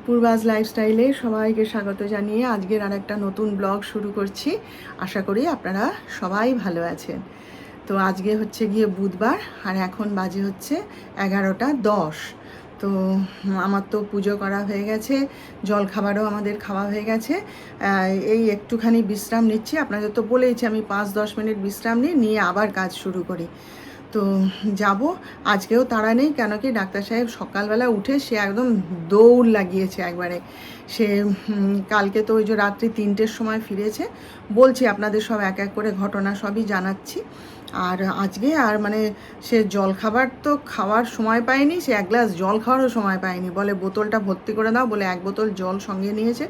পূর্বাজ লাইফস্টাইলে সবাইকে স্বাগত জানিয়ে আজকের আর একটা নতুন ব্লগ শুরু করছি। আশা করি আপনারা সবাই ভালো আছেন। তো আজকে হচ্ছে গিয়ে বুধবার, আর এখন বাজে হচ্ছে 11:10। তো আমার তো পুজো করা হয়ে গেছে, জল খাবারও আমাদের খাওয়া হয়ে গেছে। এই একটুখানি বিশ্রাম নিচ্ছি। আপনাদের তো বলেইছি আমি 5-10 মিনিট বিশ্রাম নিয়ে আবার কাজ শুরু করি। তো যাব, আজকেও তাড়া নেই, কেন কি ডাক্তার সাহেব সকালবেলা উঠে সে একদম দৌড় লাগিয়েছে একবারে। সে কালকে তো ওই যে রাত্রি 3টের সময় ফিরেছে। বলছি আপনাদের সব এক এক করে ঘটনা সবই জানাচ্ছি। আর আজকে আর মানে সে জল খাবার তো খাওয়ার সময় পায়নি, সে এক গ্লাস জল খাওয়ারও সময় পায়নি। বলে বোতলটা ভর্তি করে দাও, বলে 1 বোতল জল সঙ্গে নিয়েছে।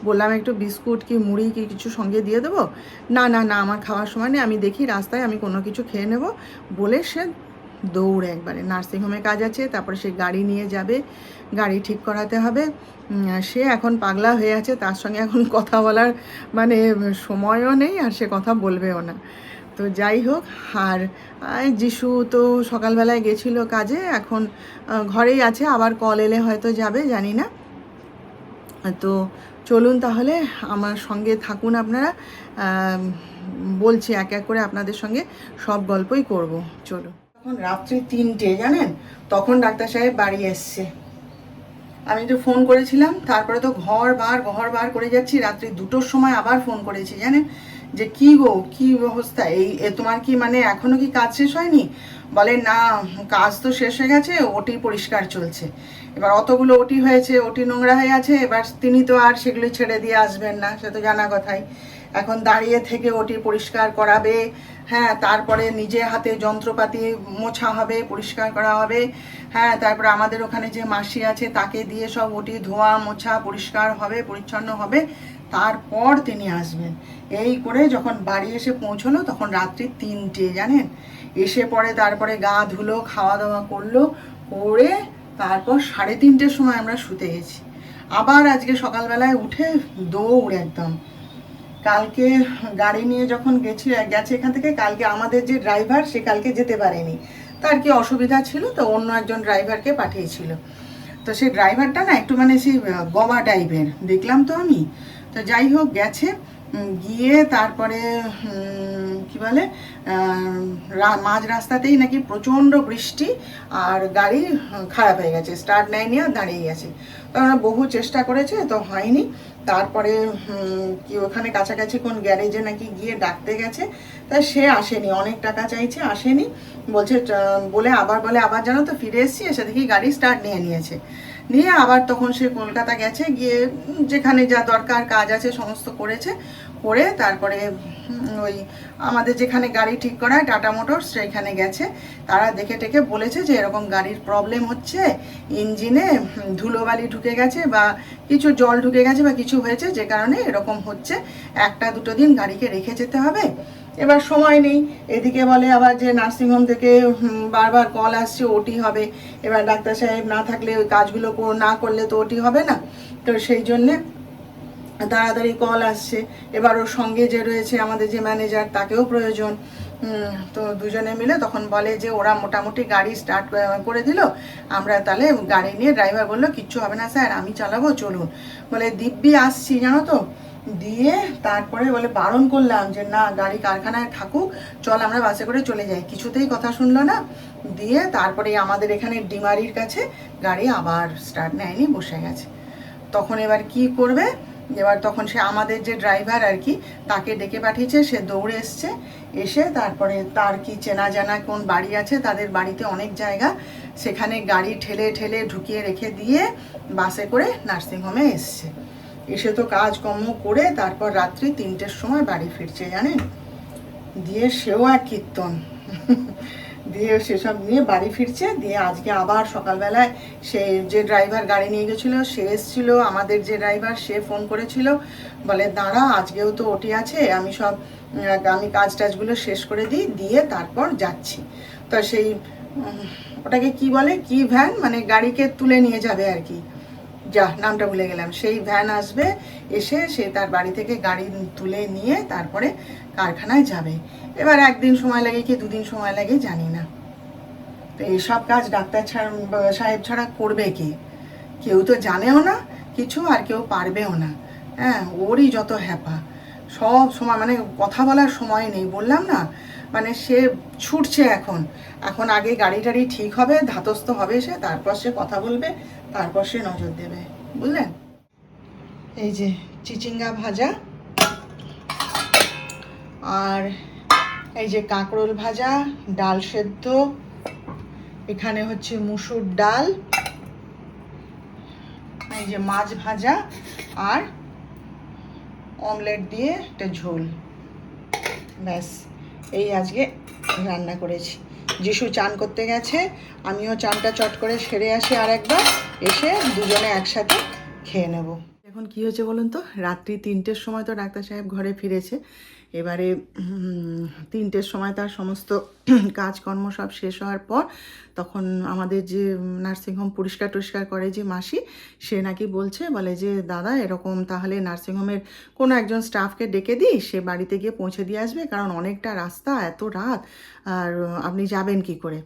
বললাম একটু বিস্কুট কি মুড়ি কি কিছু সঙ্গে দিয়ে দেবো? না না না, আমার খাওয়ার সময় নেই, আমি দেখি রাস্তায় আমি কোনো কিছু খেয়ে নেব বলে সে দৌড়ে একবারে। নার্সিংহোমে কাজ আছে, তারপরে সে গাড়ি নিয়ে যাবে, গাড়ি ঠিক করাতে হবে। সে এখন পাগলা হয়ে আছে, তার সঙ্গে এখন কথা বলার মানে সময়ও নেই, আর সে কথা বলবেও না। তো যাই হোক, আর যিশু তো সকালবেলায় গেছিলো কাজে, এখন ঘরেই আছে, আবার কল এলে হয়তো যাবে, জানি না। তো চলুন তাহলে আমার সঙ্গে থাকুন আপনারা। বলছি এক এক করে আপনাদের সঙ্গে সব গল্পই করব। চলুন। তখন রাত্রি 3টে, জানেন, তখন ডাক্তার সাহেব বাড়ি এসছে। আমি তো ফোন করেছিলাম, তারপরে তো ঘর বার করে যাচ্ছি। রাত্রি 2টোর সময় আবার ফোন করেছি, জানেন, যে কি গো কি অবস্থা, এই তোমার কি মানে এখনো কি কাজ শেষ হয়নি? বলে না, কাজ তো শেষ হয়ে গেছে, ওটি পরিষ্কার চলছে। এবার অতগুলো ওটি হয়েছে, ওটি নোংরা হয়ে আছে, এবার তিনি তো আর সেগুলো ছেড়ে দিয়ে আসবেন না, সে তো জানা কথাই। এখন দাঁড়িয়ে থেকে ওটি পরিষ্কার করাবে, হ্যাঁ, তারপরে নিজে হাতে যন্ত্রপাতি মোছা হবে, পরিষ্কার করা হবে, হ্যাঁ, তারপরে আমাদের ওখানে যে মাসি আছে তাকে দিয়ে সব ওটি ধোয়া মোছা পরিষ্কার হবে, পরিচ্ছন্ন হবে, তারপর তিনি আসবেন। এই করে যখন বাড়ি এসে পৌঁছলো তখন রাত্রি 3টে, জানেন। এসে পরে তারপরে গা ধুলো, খাওয়া দাওয়া করলো, করে তারপর 3:30টের সময় আমরা শুতে গেছি। আবার আজকে সকালবেলায় উঠে দৌড় একদম। কালকে গাড়ি নিয়ে যখন গেছে এখান থেকে, কালকে আমাদের যে ড্রাইভার সে কালকে যেতে পারেনি, তার কি অসুবিধা ছিল, তো অন্য একজন ড্রাইভারকে পাঠিয়েছিল। তো সেই ড্রাইভারটা না একটু মানে সেই গবা টাইপের দেখলাম তো আমি। তো যাই হোক, গেছে, গিয়ে তারপরে কি বলে মাঝ রাস্তাতেই নাকি প্রচণ্ড বৃষ্টি, আর গাড়ি খারাপ হয়ে গেছে, স্টার্ট নেয়নি, আর দাঁড়িয়ে গেছে। তো আমরা বহু চেষ্টা করেছে, তো হয়নি। তারপরে কি ওখানে কাছাকাছি কোন গ্যারেজে নাকি গিয়ে ডাকতে গেছে, তা সে আসেনি, অনেক টাকা চাইছে, আসেনি। বলছে বলে আবার জানো তো ফিরে এসেছি, এসে দেখি গাড়ি স্টার্ট নিয়েছে। নিয়ে আবার তখন সে কলকাতা গেছে, গিয়ে যেখানে যা দরকার কাজ আছে সমস্ত করেছে, করে তারপরে ওই আমাদের যেখানে গাড়ি ঠিক করায় টাটা মোটরস সেখানে গেছে। তারা দেখে টেকে বলেছে যে এরকম গাড়ির প্রবলেম হচ্ছে, ইঞ্জিনে ধুলোবালি ঢুকে গেছে বা কিছু জল ঢুকে গেছে বা কিছু হয়েছে, যে কারণে এরকম হচ্ছে, 1-2 দিন গাড়িকে রেখে যেতে হবে। এবার সময় নেই, এদিকে বলে আবার যে নার্সিংহোম থেকে বারবার কল আসছে ওটি হবে। এবার ডাক্তার সাহেব না থাকলে ওই কাজগুলো না করলে তো ওটি হবে না। তো সেই জন্যে তাড়াতাড়ি কল আসছে। এবার ওর সঙ্গে যে রয়েছে আমাদের যে ম্যানেজার, তাকেও প্রয়োজন। তো দুজনে মিলে তখন বলে যে ওরা মোটামুটি গাড়ি স্টার্ট করে দিল, আমরা তাহলে গাড়ি নিয়ে, ড্রাইভার বললো কিচ্ছু হবে না স্যার, আমি চালাবো, চলুন। বলে দিব্যি আসছি, জানো তো। দিয়ে তারপরে বলে বারণ করলাম যে না, গাড়ি কারখানায় থাকুক, চল আমরা বাসে করে চলে যাই, কিছুতেই কথা শুনলো না। দিয়ে তারপরে আমাদের এখানে ডিমারির কাছে গাড়ি আবার স্টার্ট নেয়নি, বসে গেছে। তখন এবার কি করবে, এবার তখন সে আমাদের যে ড্রাইভার আর কি, তাকে ডেকে পাঠিয়েছে, সে দৌড়ে এসছে। এসে তারপরে তার কি চেনা জানা কোন বাড়ি আছে, তাদের বাড়িতে অনেক জায়গা, সেখানে গাড়ি ঠেলে ঠেলে ঢুকিয়ে রেখে দিয়ে বাসে করে নার্সিংহোমে এসছে। এসে তো কাজকর্ম করে তারপর রাত্রি 3টের সময় বাড়ি ফিরছে, জানেন। দিয়ে সেও এক কীর্তন। দিয়ে সেসব নিয়ে বাড়ি ফিরছে। দিয়ে আজকে আবার সকালবেলায় সে যে ড্রাইভার গাড়ি নিয়ে গেছিলো সে এসেছিলো, আমাদের যে ড্রাইভার সে ফোন করেছিল, বলে দাঁড়া আজকেও তো ওটি আছে, আমি কাজ টাজগুলো শেষ করে দিই, দিয়ে তারপর যাচ্ছি। তো সেই ওটাকে কি বলে, কি ভ্যান, মানে গাড়িকে তুলে নিয়ে যাবে আর কি, যা নামটা ভুলে গেলাম, সেই ভ্যান আসবে, এসে সে তার বাড়ি থেকে গাড়ি তুলে নিয়ে তারপরে কারখানায় যাবে। এবার একদিন সময় লাগে কি দুদিন সময় লাগে জানি না। তো এইসব কাজ ডাক্তার সাহেব ছাড়া করবে কে? কেউ তো জানেও না কিছু, আর কেউ পারবেও না। হ্যাঁ, ওরই যত হ্যাপা, সব সময় মানে কথা বলার সময় নেই, বললাম না, মানে সে ছুটছে এখন। এখন আগে গাড়ি টাড়ি ঠিক হবে, ধাতস্থ হবে সে, তারপর সে কথা বলবে, তারপর সে নজর দেবে, বুঝলেন? এই যে চিচিঙ্গা ভাজা, আর এই যে কাঁকরোল ভাজা, ডাল সেদ্ধ, এখানে হচ্ছে মুসুর ডাল, এই যে মাছ ভাজা, আর অমলেট দিয়ে একটা ঝোল, ব্যাস এই আজকে রান্না করেছি। যিশু চান করতে গেছে, আমিও চানটা চট করে সেরে আসি আর একবার, এসে দুজনে একসাথে খেয়ে নেব। এখন কি হয়েছে বলুন তো, রাত্রি 3টের সময় তো ডাক্তার সাহেব ঘরে ফিরেছে। এবারে 3টের সময় তার সমস্ত কাজকর্ম সব শেষ হওয়ার পর তখন আমাদের যে নার্সিংহোম পরিষ্কার টরিষ্কার করে যে মাসি, সে নাকি বলে যে দাদা এরকম তাহলে নার্সিংহোমের কোনো একজন স্টাফকে ডেকে দিই, সে বাড়িতে গিয়ে পৌঁছে দিয়ে আসবে, কারণ অনেকটা রাস্তা, এত রাত, আর আপনি যাবেন কি করে?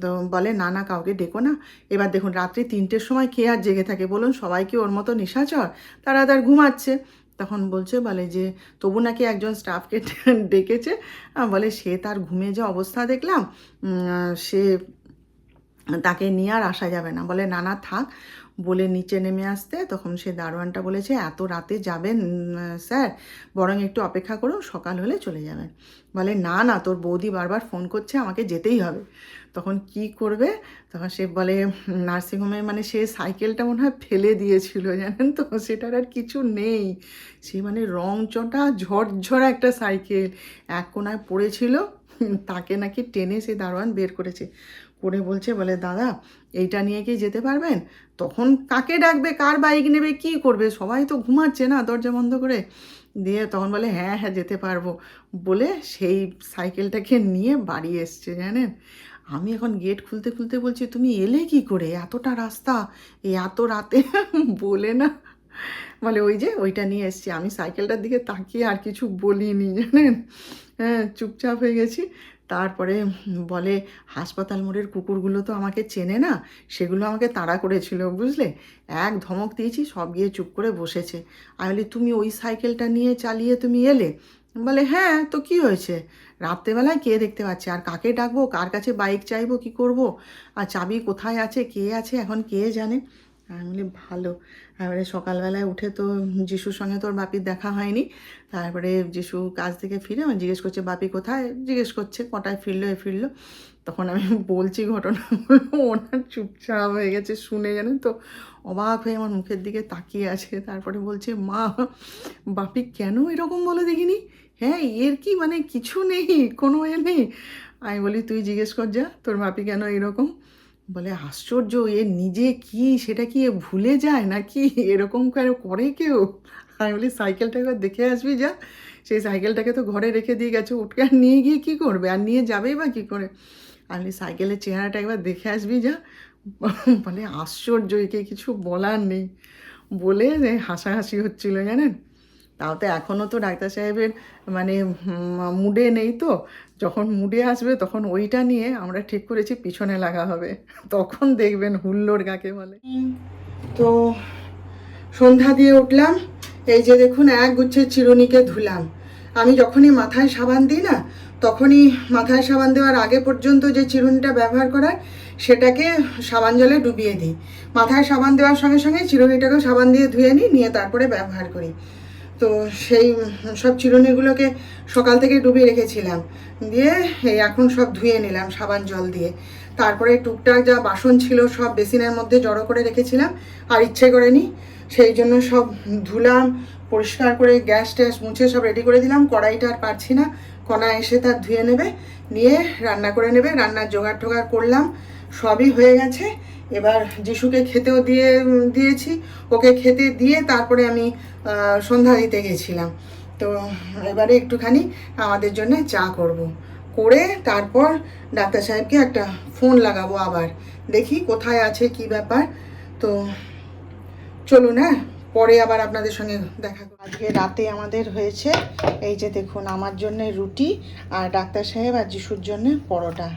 তো বলে না না, কাউকে ডেকো না। এবার দেখুন রাত্রি 3টের সময় কে আর জেগে থাকে বলুন? সবাই কি ওর মতো নিশাচর? তারা তার ঘুমাচ্ছে। তখন বলে যে তবু নাকি একজন স্টাফকে ডেকেছে, বলে সে তার ঘুমে যে অবস্থা দেখলাম, সে তাকে নিয়ে আর আসা যাবে না। বলে না না থাক, বলে নিচে নেমে আসতে তখন সে দারোয়ানটা বলেছে এত রাতে যাবেন স্যার, বরং একটু অপেক্ষা করুন, সকাল হলে চলে যাবেন। বলে না না, তোর বৌদি বারবার ফোন করছে, আমাকে যেতেই হবে। তখন কি করবে? তখন সে বলে নার্সিংহোমে মানে সে সাইকেলটা মনে হয় ফেলে দিয়েছিল, জানেন তো, সেটার আর কিছু নেই। সে মানে রংচটা ঝরঝরা একটা সাইকেল এক কোনায় পড়েছিল, তাকে নাকি টেনে সে দারোয়ান বের করেছে, করে বলে দাদা এইটা নিয়ে কি যেতে পারবেন? তখন কাকে ডাকবে, কার বাইক নেবে, কি করবে? সবাই তো ঘুমাচ্ছে না দরজা বন্ধ করে। দিয়ে তখন বলে হ্যাঁ হ্যাঁ যেতে পারবো, বলে সেই সাইকেলটাকে নিয়ে বাড়ি এসছে, জানেন। আমি এখন গেট খুলতে খুলতে বলছি তুমি এলে কি করে, এতটা রাস্তা এত রাতে? বলে না, বলে ওই যে ওইটা নিয়ে এসছি। আমি সাইকেলটার দিকে তাকিয়ে আর কিছু বলিনি, জানেন। হ্যাঁ, চুপচাপ হয়ে গেছি। তারপরে বলে হাসপাতাল মোড়ের কুকুরগুলো তো আমাকে চেনে না, সেগুলো আমাকে তাড়া করেছিল, বুঝলে। এক ধমক দিয়েছি, সব গিয়ে চুপ করে বসেছে। আমি বলি তুমি ওই সাইকেলটা নিয়ে চালিয়ে তুমি এলে? বলে হ্যাঁ, তো কি হয়েছে, রাত্রেবেলায় কে দেখতে পাচ্ছে, আর কাকে ডাকবো, কার কাছে বাইক চাইবো, কি করব? আর চাবি কোথায় আছে, কে আছে, এখন কে জানে। আমি বলি ভালো। তারপরে সকালবেলায় উঠে তো যিশুর সঙ্গে তোর বাপির দেখা হয়নি। তারপরে যিশু কাজ থেকে ফিরে আমার জিজ্ঞেস করছে বাপি কোথায়, জিজ্ঞেস করছে কটায় ফিরলো ফিরলো। তখন আমি বলছি ঘটনাগুলো, ওনার চুপচাপ হয়ে গেছে শুনে, জানেন তো, অবাক হয়ে আমার মুখের দিকে তাকিয়ে আছে। তারপরে বলছে মা বাপি কেন এরকম বলে দেখিনি, হ্যাঁ এর কি মানে কিছু নেই, কোনো নেই। আমি বলি তুই জিজ্ঞেস কর যা তোর বাপি কেন এরকম। বলে আশ্চর্য, এ নিজে কি সেটা কি ভুলে যায় নাকি, এরকম করে কেউ? আমি বলি সাইকেলটা একবার দেখে আসবি যা, সেই সাইকেলটাকে তো ঘরে রেখে দিয়ে গেছে, উঠকে আর নিয়ে গিয়ে কী করবে, আর নিয়ে যাবেই বা কী করে? আমি সাইকেলের চেহারাটা একবার দেখে আসবি যা। বলে আশ্চর্য, একে কিছু বলার নেই, বলে হাসাহাসি হচ্ছিল, জানেন। তাও তো এখনও তো ডাক্তার সাহেবের মানে মুডে নেই, তো যখন মুডে আসবে তখন ওইটা নিয়ে আমরা ঠিক করেছি পিছনে লাগা হবে, তখন দেখবেন হুল্লোড় কাকে বলে। তো সন্ধ্যা দিয়ে উঠলাম, এই যে দেখুন এক গুচ্ছের চিরুনিকে ধুলাম। আমি যখনই মাথায় সাবান দিই না, তখনই মাথায় সাবান দেওয়ার আগে পর্যন্ত যে চিরুনিটা ব্যবহার করার সেটাকে সাবান জলে ডুবিয়ে দিই। মাথায় সাবান দেওয়ার সঙ্গে সঙ্গে চিরুনিটাকেও সাবান দিয়ে ধুয়ে নিয়ে তারপরে ব্যবহার করি। তো সেই সব চিরুনিগুলোকে সকাল থেকে ডুবিয়ে রেখেছিলাম, দিয়ে এই এখন সব ধুয়ে নিলাম সাবান জল দিয়ে। তারপরে টুকটাক যা বাসন ছিল সব বেসিনের মধ্যে জড়ো করে রেখেছিলাম, আর ইচ্ছে করেনি, সেই জন্য সব ধুলাম, পরিষ্কার করে গ্যাস ট্যাস মুছে সব রেডি করে দিলাম। কড়াইটা আর পারছি না, কণা এসে তার ধুয়ে নেবে, নিয়ে রান্না করে নেবে। রান্নার জোগাড় টোগাড় করলাম, সবই হয়ে গেছে। এবার যিশুকে খেতেও দিয়েছি, ওকে খেতে দিয়ে তারপরে আমি সন্ধ্যা দিতে গেছিলাম। তো এবারে একটুখানি আমাদের জন্য চা করব, করে তারপর ডাক্তার সাহেবকে একটা ফোন লাগাবো, আবার দেখি কোথায় আছে কি ব্যাপার। তো চলুন, হ্যাঁ, পরে আবার আপনাদের সঙ্গে দেখা করব। আজকে রাতে আমাদের হয়েছে এই যে দেখুন, আমার জন্য রুটি আর ডাক্তার সাহেব আর যিশুর জন্য পরোটা।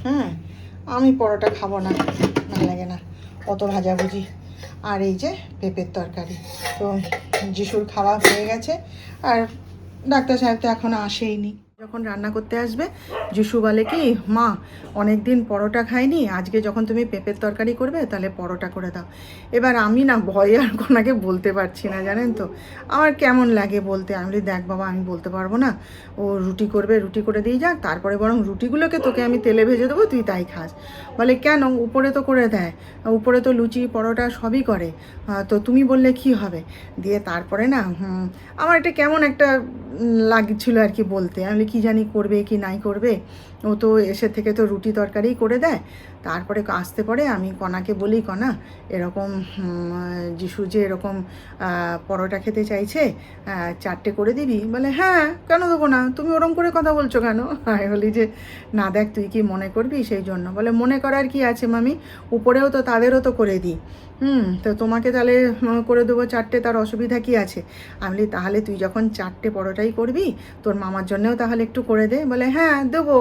হ্যাঁ, আমি পরোটা খাবো না, ভালো লাগে না অত ভাজাভুজি। আর এই যে পেঁপের তরকারি। তো যিশুর খাওয়া হয়ে গেছে, আর ডাক্তার সাহেব তো এখনও আসেইনি। যখন রান্না করতে আসবে যিশু বলে কি, মা অনেক দিন পরোটা খাইনি, আজকে যখন তুমি পেঁপের তরকারি করবে তাহলে পরোটা করে দাও। এবার আমি না ভয়ে আর কোনাকে বলতে পারছি না, জানেন তো আমার কেমন লাগে বলতে। আমি বলি, দেখ বাবা, আমি বলতে পারবো না, ও রুটি করবে, রুটি করে দিয়ে যাক, তারপরে বরং রুটিগুলোকে তোকে আমি তেলে ভেজে দেবো, তুই তাই খাস। বলে কেন, উপরে তো করে দেয়, উপরে তো লুচি পরোটা সবই করে, তো তুমি বললে কি হবে। দিয়ে তারপরে না আমার এটা কেমন একটা লাগছিল আর কি বলতে। আমি কি জানি করবে কি নাই করবে, ও তো এসে থেকে তো রুটি তরকারিই করে দেয়। তারপরে আসতে পরে আমি কণাকে বলি, কণা এরকম যিশু যে এরকম পরোটা খেতে চাইছে, 4টে করে দিবি। বলে হ্যাঁ, কেন দেবো না, তুমি ওরম করে কথা বলছো কেন। আমি বলি যে না দেখ, তুই কি মনে করবি সেই জন্য। বলে মনে করার কি আছে মামি, উপরেও তো তাদেরও তো করে দিই, তো তোমাকে তাহলে করে দেবো 4টে, তার অসুবিধা কি আছে। আমি বলি তাহলে তুই যখন 4টে পরোটাই করবি, তোর মামার জন্যেও তাহলে একটু করে দে। বলে হ্যাঁ দেবো,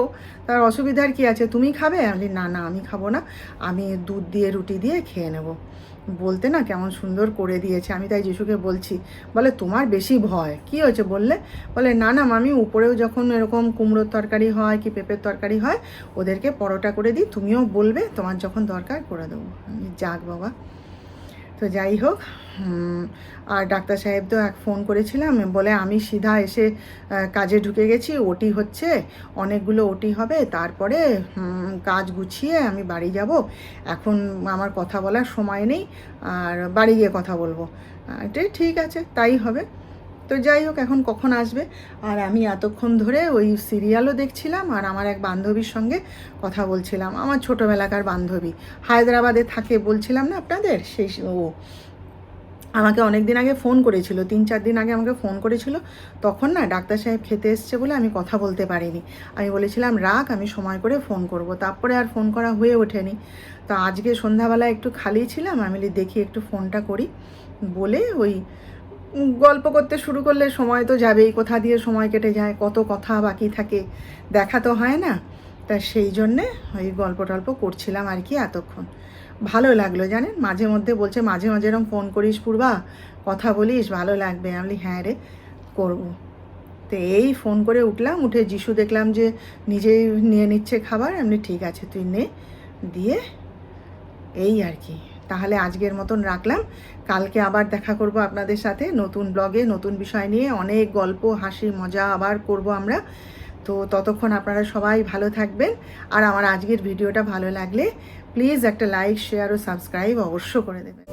তার অসুবিধার কি আছে, তুমি খাবে। আমি বলি না না, আমি খাবো না, আমি দুধ দিয়ে রুটি দিয়ে খেয়ে নেব। বলতে না কেমন সুন্দর করে দিয়েছে। আমি তাই যিশুকে বলছি, বলে তোমার বেশি ভয়, কি হয়েছে বললে। বলে না না মামি, উপরেও যখন এরকম কুমড়োর তরকারি হয় কি পেঁপের তরকারি হয়, ওদেরকে পরোটা করে দিই, তুমিও বলবে, তোমার যখন দরকার করে দেবো। আমি যাক বাবা। তো যাই হোক, আর ডাক্তার সাহেব তো ফোন করেছিলাম, বলে আমি সিধা এসে কাজে ঢুকে গেছি, ওটি হচ্ছে, অনেকগুলো ওটি হবে, তারপরে কাজ গুছিয়ে আমি বাড়ি যাব, এখন আমার কথা বলার সময় নেই, আর বাড়ি গিয়ে কথা বলবো। এটাই ঠিক আছে, তাই হবে। তো যাই হোক, এখন কখন আসবে। আর আমি এতক্ষণ ধরে ওই সিরিয়ালও দেখছিলাম, আর আমার এক বান্ধবীর সঙ্গে কথা বলছিলাম, আমার ছোটোবেলাকার বান্ধবী, হায়দ্রাবাদে থাকে বলছিলাম না আপনাদের, সেই ও আমাকে অনেক দিন আগে ফোন করেছিল, 3-4 দিন আগে আমাকে ফোন করেছিল। তখন না ডাক্তার সাহেব খেতে এসছে বলে আমি কথা বলতে পারিনি। আমি বলেছিলাম রাখ, আমি সময় করে ফোন করব, তারপরে আর ফোন করা হয়ে ওঠেনি। তো আজকে সন্ধ্যাবেলা একটু খালি ছিলাম, আমি দেখি একটু ফোনটা করি বলে ওই গল্প করতে শুরু করলে সময় তো যাবেই, কোথা দিয়ে সময় কেটে যায়, কত কথা বাকি থাকে, দেখা তো হয় না। তা সেই জন্যে ওই গল্প টল্প করছিলাম আর কি এতক্ষণ। ভালো লাগলো জানেন, মাঝে মধ্যে বলছে মাঝে মাঝে এরকম ফোন করিস পূর্বা, কথা বলিস, ভালো লাগবে। আমি বলি হ্যাঁ রে, করবো। তো এই ফোন করে উঠলাম, উঠে যিশু দেখলাম যে নিজেই নিয়ে নিচ্ছে খাবার। আমি ঠিক আছে তুই নে, দিয়ে এই আর কি। তাহলে আজকের মতন রাখলাম, কালকে আবার দেখা করব আপনাদের সাথে নতুন ব্লগে, নতুন বিষয় নিয়ে, অনেক গল্প হাসি মজা আবার করব আমরা। তো ততক্ষণ আপনারা সবাই ভালো থাকবেন। আর আমার আজকের ভিডিওটা ভালো লাগলে প্লিজ একটা লাইক, শেয়ার ও সাবস্ক্রাইব অবশ্য করে দেবেন।